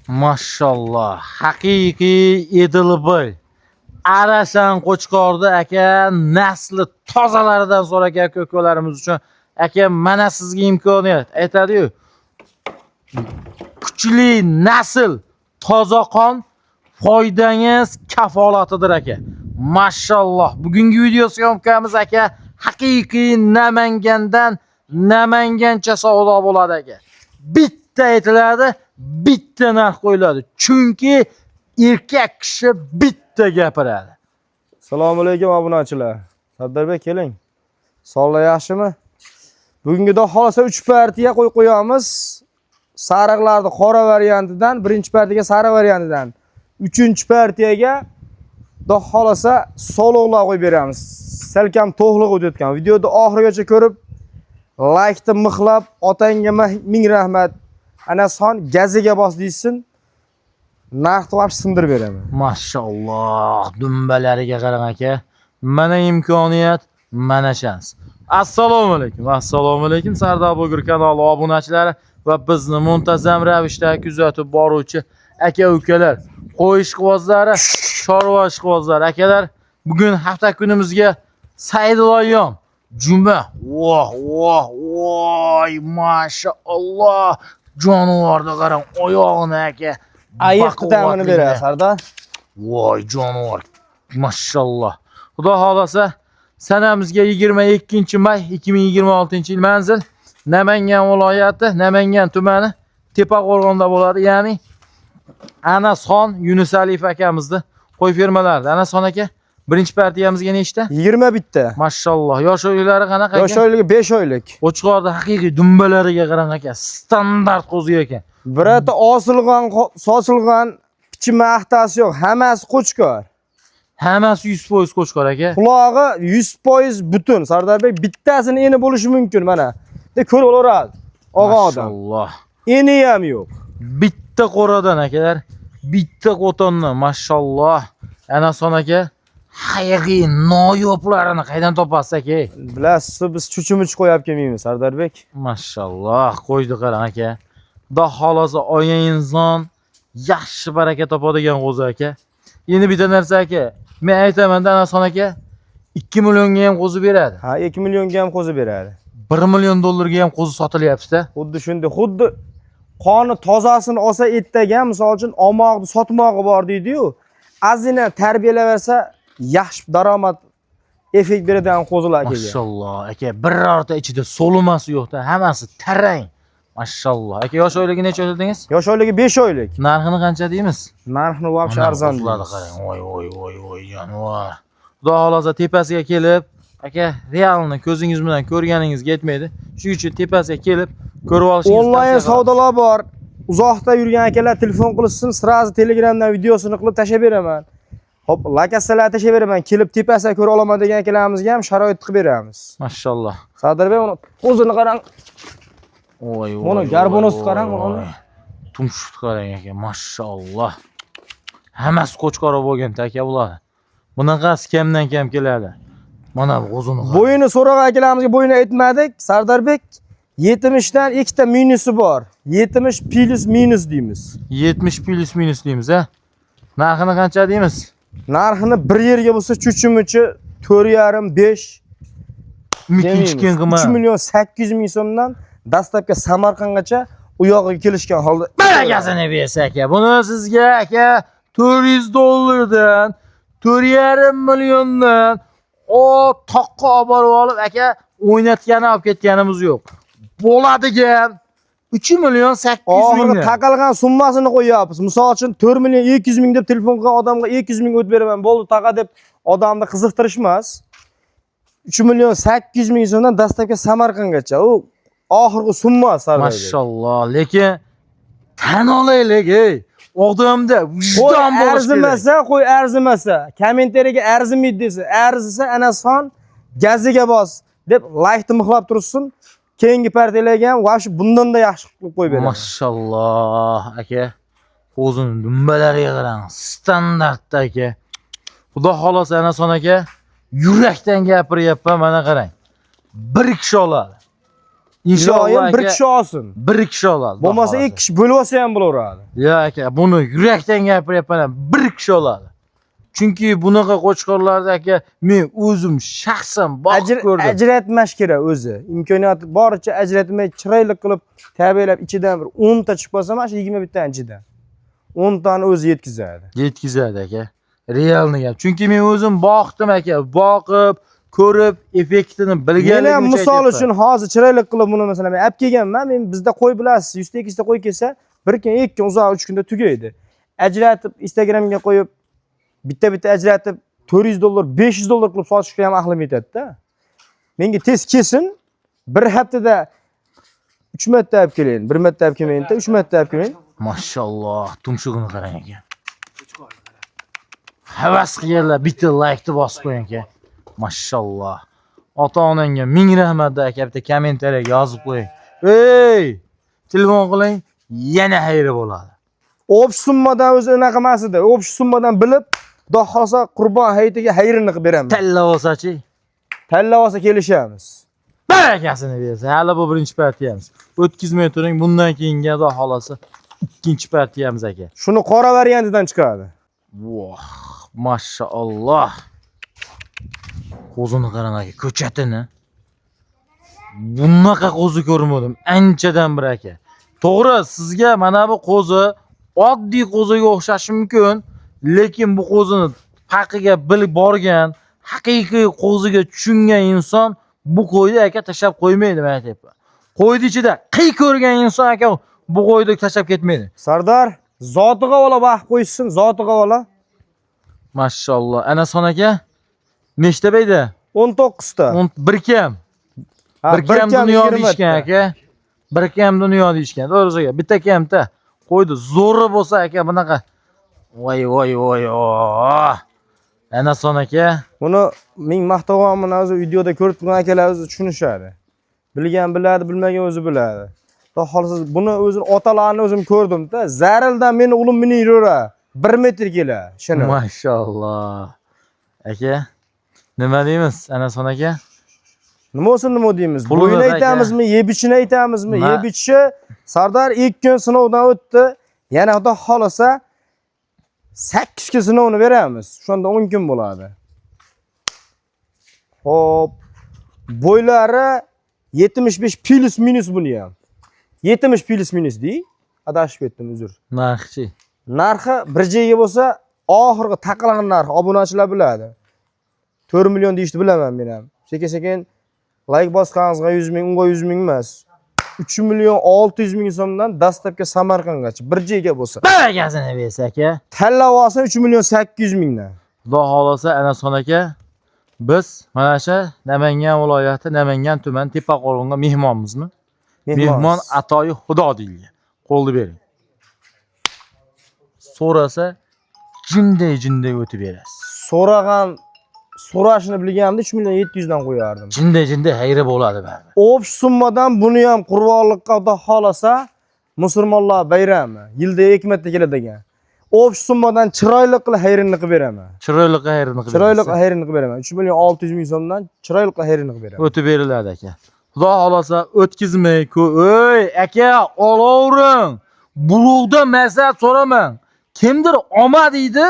Maşallah. Haqiqiy Edilboy. Arasan Qo'chqorda aka nasli tozalaridan so'ra aka ko'klarimiz uchun aka mana sizga imkoniyat aytadi-yu. Kuchli nasl, toza qon foydangiz kafolatidir aka. Maşallah. Bugungi video syomkamiz aka haqiqiy Namangandan Namangancha savdo bo'ladi aka. Bitta aytiladi, bitta narx qo'yiladi. Chunki erkak kishi bitta gapiradi. Assalomu alaykum obunachilar. Sardarbek keling. Sog'lik yaxshimi? Bugungi xohlasa 3 partiya qo'yamiz. Sariqlarning qora variantidan, birinchi partiyaga sariq variantidan, 3-partiyaga xohlasa soloqlar qo'yib beramiz. Salkam to'g'liq o'tayotgan. Videoni oxirigacha ko'rib, like-ni mixlab, otangga ming rahmat. Anason gaziga bos deysin. Narxni vaqt sindirib beraman. Maşallah, dumbalariga qarang aka. Mana imkoniyat, mana shans. Assalomu alaykum. Assalomu alaykum Sardor Bogir kanali obunachilari va bizni muntazam ravishda kuzatib boruvchi aka-ukalar, qo'y ishqibozlari, chorva ishqibozlari, akalar. Bugun hafta kunimizga saydiloyom juma. Voy, maşallah. Jonivorni qarang, oyog'ini aka. Ayiq ta'mini beradi Sardor. Voy jonivor. Maşallah. Xudo xolasa sanamizga 22-may 2026-yil manzil Namangan viloyati, Namangan tumani Tepaqo'rg'onda bo'ladi. Ya'ni Anason Yunusaliyev akamizni qo'y fermalarida. Anason aka, birinchi partiyamizga nechta? 20 bitta. Maşallah. Yosh o'ylari qanaqa ekan? Yosh o'yligi 5 oylik. Qo'chqorda haqiqiy dumbalariga qarang aka. Standart qo'zi ekan. Birata osilgan, sochilgan, pichimi axtasi yo'q. Hammasi Qo'chqor. Hammasi 100% Qo'chqor aka. Qulog'i 100% butun. Sardarbek bittasini eni bo'lishi mumkin mana. De ko'rib olaveradi. Og'on odam. Maşallah. Eni ham yo'q. Bitta qo'radan akalar, bitta qo'tondan maşallah. Anason aka, haqiqiy noyo'plarini qaydan topasiz aka? Bilasiz, biz chuchumuch qo'yib kelmaymiz Sardarbek. Maşallah, qo'ydi qarang aka. Xudo xolasa oya inson yaxshi baraka topadigan qo'zi aka. Endi bitta narsa aka, men aytaman-da Anason aka 2 millionga ham qo'zi beradi. Ha, 2 millionga ham qo'zi beradi. 1 million dollarga ham qo'zi sotilyapti-da. Xuddi shunday, xuddi qoni tozasini olsa etdagan, misol uchun omog'ni sotmog'i bor deydi-yu. Azina tarbiyalaversa yaxshi daromad effekt beradigan qo'zilar aka. Maşallah aka, birorta ichida so'limasi yo'q-da, hammasi tarang. Maşallah. Aka, yosh oyligi necha dedingiz? Yosh oyligi 5 oylik. Narxini qancha deymiz? Narxini vobshe arzon deymiz. Qarang, voy, jonivor. Xudo xolasa tepasiga kelib, aka, realni ko'zingiz bilan ko'rganingiz yetmaydi. Shuning uchun tepasiga kelib ko'rib olishingiz kerak. Onlayn savdolar bor. Uzoqda yurgan akalar telefon qilsin, sirazi Telegramdan videosini qilib tashab beraman. Hop, lakasalar tashab beraman. Kelib tepasiga ko'ra olaman degan akalarimizga ham sharoit qilib beramiz. Maşallah. Sardarbek, uni o'zini qarang. Voy. Buni garbonosni qarang, uni. Tumshuq qarang aka, maşallah. Hammasi Qo'chqora bo'lgan aka bular. Bunaqasi kamdan kam keladi. Mana bu o'zini. Bo'yini so'roq akalarimizga bo'yini aytmadik. Sardarbek 70 dan ikkita minusi bor. 70 plus minus deymiz. 70 plus minus deymiz, ha? Narxini qancha deymiz? Narxini bir yerga bo'lsa chuchumuchi 4,5 Mikinchkin qilma. 3 million 800 ming so'mdan dastlabki Samarqandgacha u yoqqa kelishgan holda Barakasini bersa aka. Buni sizga aka 400 dollardan, 4,5 milliondan toqqa olib borib olib aka o'ynatgani olib ketganimiz yo'q. Bo'ladigan 3 million 800 ming. Taqalgan summasini qo'yapmiz. Misol uchun 4 million 200 ming deb telefon qilgan odamga 200 ming o'tib beraman. Bo'ldi taqa deb odamni qiziqtirishmas. 3 million 800 ming so'mdan dastlabki Samarqandgacha. U oxirgi summa Sardarbek. Maşallah. Lekin tan olaylik, ey. Odamda vijdon bo'lishi kerak. Qo'y arzimasa, kommentariyaga arzimaydi desa, arzisa Anason gaziga bos deb like mixlab tursin. Keyingi partiyalarga ham vaqti bundan da yaxshi qilib qo'yib beradi. Maşallah aka. O'zini dumbalariga qarang. Standartda aka. Xudo xolasa Anason aka yurakdan gapiryapman, mana qarang. Bir kishi oladi. inshaalloh Iloyim bir aka, kishi olsin. bir kishi oladi. Bo'lmasa ikki kishi bo'lib olsa ham bo'laveradi. Yo aka, buni yurakdan gapiryapman, bir kishi oladi. Chunki bunaqa qo'chqorlarni aka men o'zim shaxsan boqib ko'rdim. Ajratmash kerak o'zi. Imkoniyati boricha ajratmay chiroyli qilib tarbiyalab ichidan bir 10 ta chiqib qolsa, mana shu 21 taning ichidan 10 tani o'zi yetkazadi. Yetkazadi aka. Realni gap. Chunki men o'zim boqdim aka, boqib, ko'rib, effektini bilganligim Men ham uchun misol aytyapman. uchun hozir chiroyli qilib buni masalan men olib kelganman. Men bizda qo'y bilasiz, 100 ta 200 ta qo'y kelsa, bir kun, ikki kun, uzoq 3 kunda tugaydi. Ajratib Instagramga qo'yib bitta ajratib $400, $500 qilib sotishga ham aqlim yetadi-da. Menga tez kelsin, bir haftada 3 marta olib kelayin, 1 marta olib kelmayin-da, 3 marta olib kelayin. Mashalloh, tumshug'ini qarang aka. Havas qilganlar bitta like-ni bosib qo'ying aka. Mashalloh. Ota-onangga ming rahmat aka, bitta kommentariyaga yozib qo'ying. Ey! Telefon qiling, yana xayri bo'ladi. O'pish summadan o'zi unaqa emas edi. O'pish summadan bilib, xudo xolsa Qurbon hayitiga xayrini qilib beraman. Talla olsa-chi? Tanlab olsa kelishamiz. Barakasini bersa, hali bu birinchi partiyamiz. O'tkazmay turing, bundan keyingi xudo xolasa ikkinchi partiyamiz aka. Shuni qora variantidan chiqadi. Voh, mashalloh. Qo'zini qarang aka, ko'chatini. Bunaqa qo'zi ko'rmadim, anchadan bir aka. To'g'ri, sizga mana bu qo'zi oddiy qo'ziga o'xshashi mumkin, lekin bu qo'zini haqiga bilib borgan, haqiqiy qo'ziga tushungan inson bu qo'yni aka tashlab qo'ymaydi, men aytayapman. Qo'yni ichida qiy ko'rgan inson aka bu qo'yni tashlab ketmaydi. Sardor, zotiga ola vaqt qo'ysin, zotiga ola. Mashalloh. Ana son aka nechta bayda? 19 ta. Bir kam. Bir kam dunyo deyishgan aka. Bir kam dunyo deyishgan. To'g'risi aka, bitta kamda qo'ydi. Zo'ri bo'lsa aka bunaqa. Voy voy voy. Ana son aka. Buni men maqtavomni o'zi videoda ko'rib turgan akalar o'zi tushunishadi. Bilgan biladi, bilmagan o'zi biladi. Xudo xolsa buni o'zini otalarini o'zim ko'rdim-da. Zarildan meni ulim meni yura. 1 metr kela. Shuni. Mashalloh. Aka, nima deymiz? Ana son aka. Nima bo'lsin nima deymiz? Pulini Bo'yini aka. aytamizmi, yeb ichini aytamizmi? Yeb ichishi Sardor 2 kun sinovdan o'tdi. Yana xudo xolasa 8 kun sinovni beramiz. Shunda 10 kun bo'ladi. Xo'p. Bo'ylari 75 plus minus buni ham. 70 plus minus dey. Adashib ketdim, uzr. Narxchi. Narxi bir joyga bo'lsa, oxirgi taqilgan narxi obunachilar biladi. 4 million deyishni bilaman men ham. Sekin-sekin like bosganingizga 100 ming, unga 100 ming emas. 3 million 600 ming so'mdan dastlabki Samarqandgacha bir joyga bo'lsa. Barakasini bersa aka. Tanlab olsa 3 million 800 mingdan. Xudo xolasa ana son aka biz mana shu Namangan viloyati Namangan tuman Tepaqo'rg'onga mehmonmizmi? Mehmon atoyi Xudo deyilgan. Qo'lni bering. So'rasa jinday o'tib berasiz. So'rashni bilganimda 3 million 700 dan qo'yardim. Jinday xayri bo'ladi baribir. O'pish summadan buni ham qurbonlikqa xudo xolasa musulmonlar bayrami yilda 2 marta keladigan. O'pish summadan chiroyli qilib xayrini qilib beraman. Chiroyli xayrini qilib. Chiroyli xayrini qilib beraman. 3 million 600 ming so'mdan chiroyli xayrini qilib beraman. O'tib beriladi aka. Xudo xolasa o'tkizmay Ey aka, olavring. Birovdan maslahat so'ramang. Kimdir omad deydi,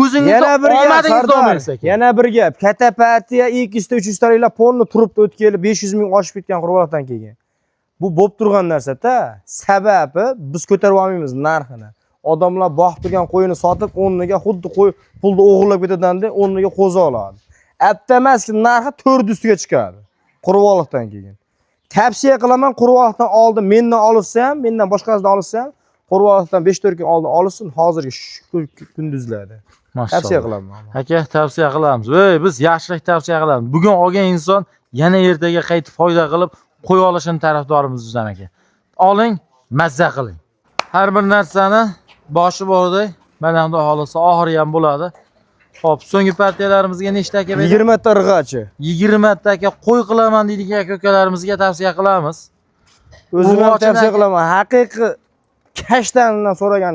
o'zingizni omadingizni olmaysiz aka. Yana bir gap. Katta partiya 200 ta 300 taliklar ponni turibdi o'tkeli 500 ming oshib ketgan qurbonlikdan keyin. Bu bo'lib turgan narsa-da. Sababi biz ko'tarib olmaymiz narxini. Odamlar boqib turgan qo'yini sotib, o'rniga xuddi qo'y pulni o'g'irlab ketadanda o'rniga qo'zi oladi. Aptamaski narxi 400 ustiga chiqadi. Qurbonlikdan keyin. Tavsiya qilaman, qurbonlikdan oldin mendan olsa ham, mendan boshqasidan olsa ham, qurbonlikdan 5-4 kun oldin olsin, hozirgi kunduzlarda. Tavsiya qilaman. Aka, tavsiya qilamiz. Voy, biz yaxshilik tavsiya qilamiz. Bugun olgan inson yana ertaga qaytib foyda qilib qo'y olishini tarafdorimiz bizdan aka. Oling, mazza qiling. Har bir narsani boshi borday, mana Xudo xolasa oxiri ham bo'ladi. Xo'p, so'nggi partiyalarimizga nechta aka berdi? 20 ta rig'achi. 20 ta aka qo'y qilaman deydigan aka-ukalarimizga tavsiya qilamiz. O'zim ham tavsiya qilaman. Haqiqiy kashtandan so'ragan,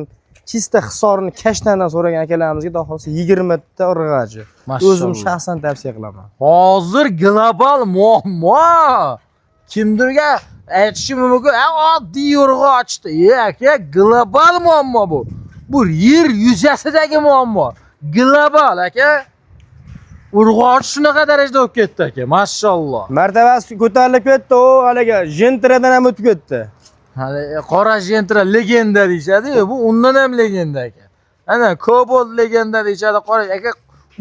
chista hisorini kashtandan so'ragan akalarimizga xudo xolasa 20 ta rig'achi. O'zim shaxsan tavsiya qilaman. Hozir global muammo. Kimdirga aytishim mumkin, oddiy urg'ochdi. Aka, global muammo bu. Bu yer yuzasidagi muammo. Global aka. Urg'och shunaqa darajada o'tib ketdi aka, mashalloh. Martabasi ko'tarilib ketdi, u haliga Gentradan ham o'tib ketdi. Hali qora Gentra legenda deyshadi-yu, bu undan ham legenda aka. Ana Cobalt legenda deyshadi, qora aka,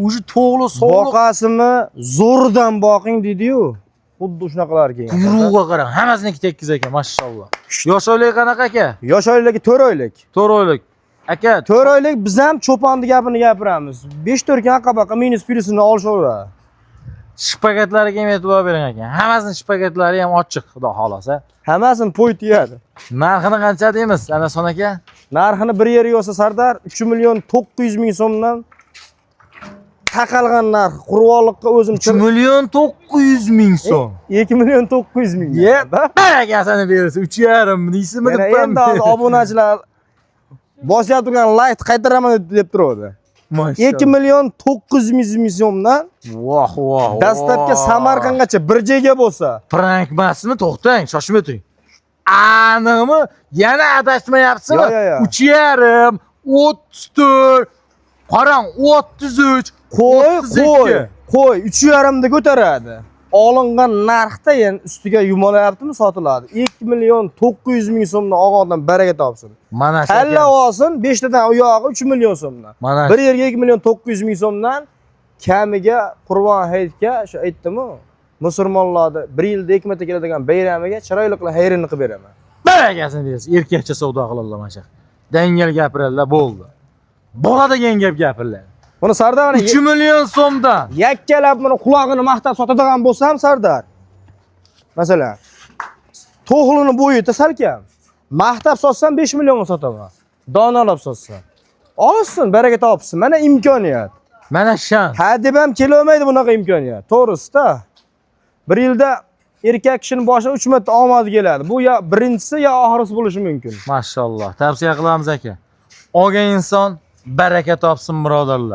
o'zi to'g'ri sog'liq. Boqasimi zo'rdan boqing deydi-yu. Xuddi shunaqalar kelgan. Quyrug'iga qarang, hammasiniki tekis ekan, mashalloh. Yosh oylik qanaqa aka? Yosh oyligi 4 oylik. 4 oylik. Aka, 4 oylik biz ham cho'ponni gapini gapiramiz. 5-4 kun qabaqa minus plusini olishaveradi. shpagetlariga ham e'tibor bering aka. Hammasini shpagetlari ham ochiq, xudo xolasa. Hammasini po'y tiyadi. Narxini qancha deymiz, ana son aka? Narxini bir yer yo'sa Sardar 3.900.000 so'mdan taqalgan narx. Qurvolliqqa o'zim 3.900.000 so'm. 2.900.000. Yep. Barakasini bersin. 3.5 deysizmi deb Endi hozir obunachilar boshlab turgan light qaytaraman deb turadi. 2.900.000 so'mdan Voh, voh. dastlabki Samarqandgacha bir joyga bo'lsa. Prank emasmi? To'xtang, shoshmay o'ting. Aniqmi? Yana adashmayapsizmi? Yo. 3.5, 34, qarang, 33, Qo'y. 3.5 da ko'taradi. Olingan narxda yana ustiga yumalayaptimi sotiladi. 2.900.000 so'mdan og'oqdan baraka topsin. Mana shu. Kalla olsin 5 tadan oyog'i 3 million so'mdan. Mana bir yerga 2.900.000 so'mdan kamiga Qurbon hayitga shu aytdim-ku, musulmonlarni 1 yilda 2 marta keladigan bayramiga chiroyli qilib hayrini qilib beraman. Barakasini bersin. Erkakcha savdo qiladilar mana shu. Dangal gapiradilar, bo'ldi. Bo'ladigan gap gapirlar. Buni Sardar 3 million so'mdan yakkalab buni qulog'ini maqtab sotadigan bo'lsam Sardar. Masalan, to'g'lini bo'yida salkam. Maqtab sotsam 5 millionga sotaman. Donalab sotsam. Olsin, baraka topsin. Mana imkoniyat. mana shans. Ha deb ham kelolmaydi bunaqa imkoniyat. To'g'risi-da. Bir yilda erkak kishining boshiga 3 marta omad keladi. Bu ya birinchisi ya oxirisi bo'lishi mumkin. Mashalloh. Tavsiya qilamiz aka. Olgan inson baraka topsin, birodarlar.